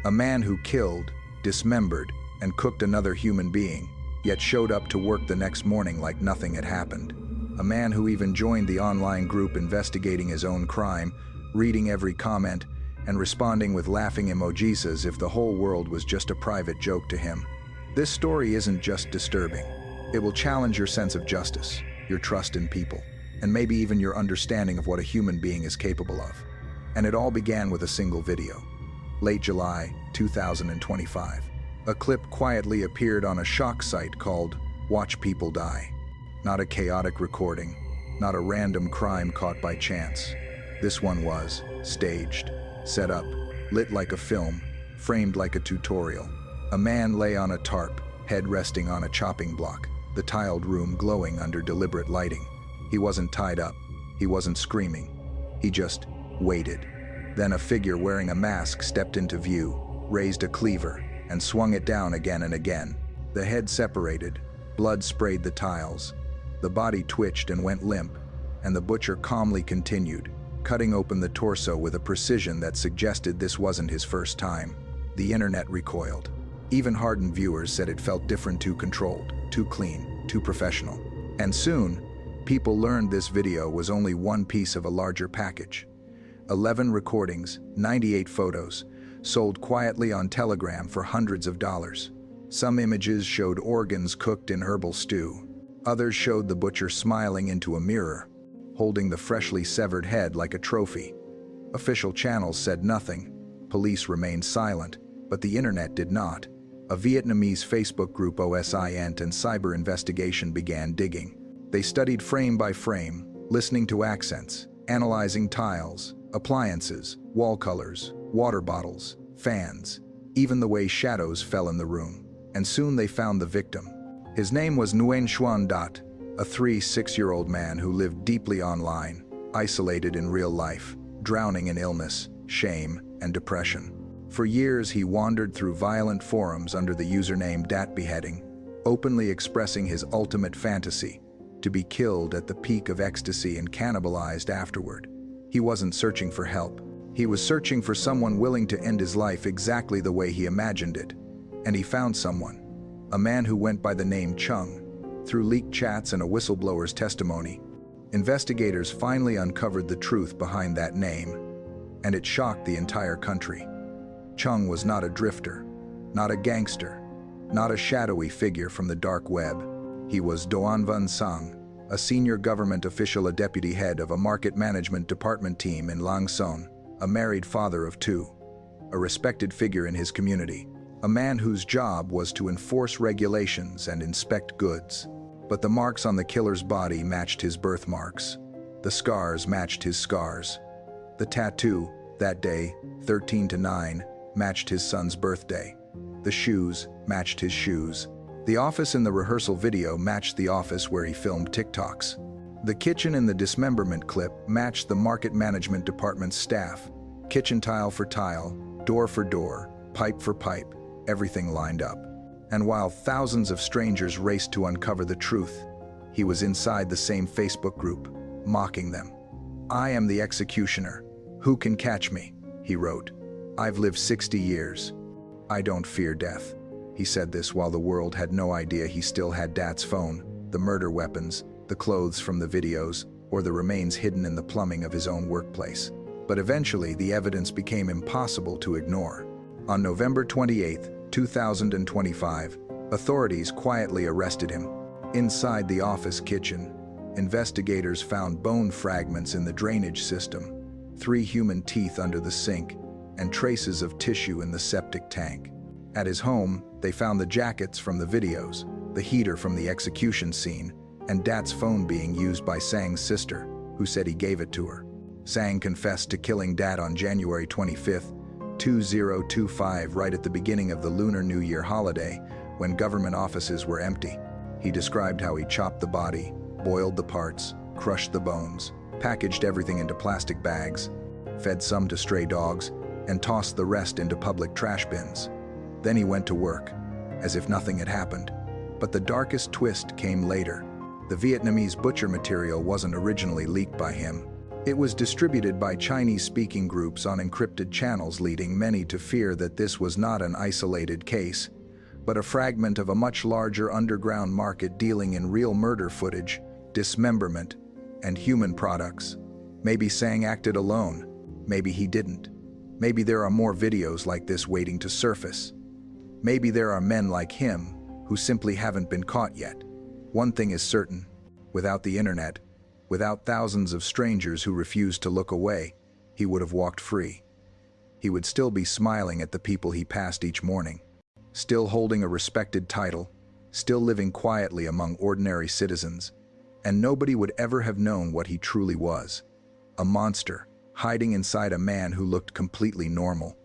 A man who killed, dismembered, and cooked another human being, yet showed up to work the next morning like nothing had happened. A man who even joined the online group investigating his own crime, reading every comment, and responding with laughing emojis as if the whole world was just a private joke to him. This story isn't just disturbing. It will challenge your sense of justice, your trust in people, and maybe even your understanding of what a human being is capable of. And it all began with a single video. Late July 2025. A clip quietly appeared on a shock site called Watch People Die. Not a chaotic recording, not a random crime caught by chance. This one was staged, set up, lit like a film, framed like a tutorial. A man lay on a tarp, head resting on a chopping block, the tiled room glowing under deliberate lighting. He wasn't tied up. He wasn't screaming. He just waited. Then a figure wearing a mask stepped into view, raised a cleaver, and swung it down again and again. The head separated, blood sprayed the tiles. The body twitched and went limp, and the butcher calmly continued, cutting open the torso with a precision that suggested this wasn't his first time. The internet recoiled. Even hardened viewers said it felt different, too controlled, too clean, too professional. And soon, people learned this video was only one piece of a larger package. 11 recordings, 98 photos, sold quietly on Telegram for hundreds of dollars. Some images showed organs cooked in herbal stew. Others showed the butcher smiling into a mirror, holding the freshly severed head like a trophy. Official channels said nothing. Police remained silent, but the internet did not. A Vietnamese Facebook group OSINT and cyber investigation began digging. They studied frame by frame, listening to accents, analyzing tiles, appliances, wall colors, water bottles, fans, even the way shadows fell in the room. And soon they found the victim. His name was Nguyen Xuan Dat, a 6-year-old man who lived deeply online, isolated in real life, drowning in illness, shame, and depression. For years he wandered through violent forums under the username Dat Beheading, openly expressing his ultimate fantasy, to be killed at the peak of ecstasy and cannibalized afterward. He wasn't searching for help. He was searching for someone willing to end his life exactly the way he imagined it. And he found someone. A man who went by the name Chung. Through leaked chats and a whistleblower's testimony, investigators finally uncovered the truth behind that name, and it shocked the entire country. Chung was not a drifter, not a gangster, not a shadowy figure from the dark web. He was Doan Van Sang, a senior government official, a deputy head of a market management department team in Lang Son, a married father of 2, a respected figure in his community, a man whose job was to enforce regulations and inspect goods. But the marks on the killer's body matched his birthmarks. The scars matched his scars. The tattoo, that day, 13/9, matched his son's birthday. The shoes matched his shoes. The office in the rehearsal video matched the office where he filmed TikToks. The kitchen in the dismemberment clip matched the market management department's staff. Kitchen tile for tile, door for door, pipe for pipe, everything lined up. And while thousands of strangers raced to uncover the truth, he was inside the same Facebook group, mocking them. "I am the executioner. Who can catch me?" he wrote. "I've lived 60 years. I don't fear death." He said this while the world had no idea he still had Dat's phone, the murder weapons, the clothes from the videos, or the remains hidden in the plumbing of his own workplace. But eventually, the evidence became impossible to ignore. On November 28, 2025, authorities quietly arrested him. Inside the office kitchen, investigators found bone fragments in the drainage system, 3 human teeth under the sink, and traces of tissue in the septic tank. At his home, they found the jackets from the videos, the heater from the execution scene, and Dat's phone being used by Sang's sister, who said he gave it to her. Sang confessed to killing Dat on January 25, 2025, right at the beginning of the Lunar New Year holiday, when government offices were empty. He described how he chopped the body, boiled the parts, crushed the bones, packaged everything into plastic bags, fed some to stray dogs, and tossed the rest into public trash bins. Then he went to work, as if nothing had happened. But the darkest twist came later. The Vietnamese Butcher material wasn't originally leaked by him. It was distributed by Chinese-speaking groups on encrypted channels, leading many to fear that this was not an isolated case, but a fragment of a much larger underground market dealing in real murder footage, dismemberment, and human products. Maybe Sang acted alone. Maybe he didn't. Maybe there are more videos like this waiting to surface. Maybe there are men like him who simply haven't been caught yet. One thing is certain: without the internet, without thousands of strangers who refused to look away, he would have walked free. He would still be smiling at the people he passed each morning, still holding a respected title, still living quietly among ordinary citizens, and nobody would ever have known what he truly was: a monster hiding inside a man who looked completely normal.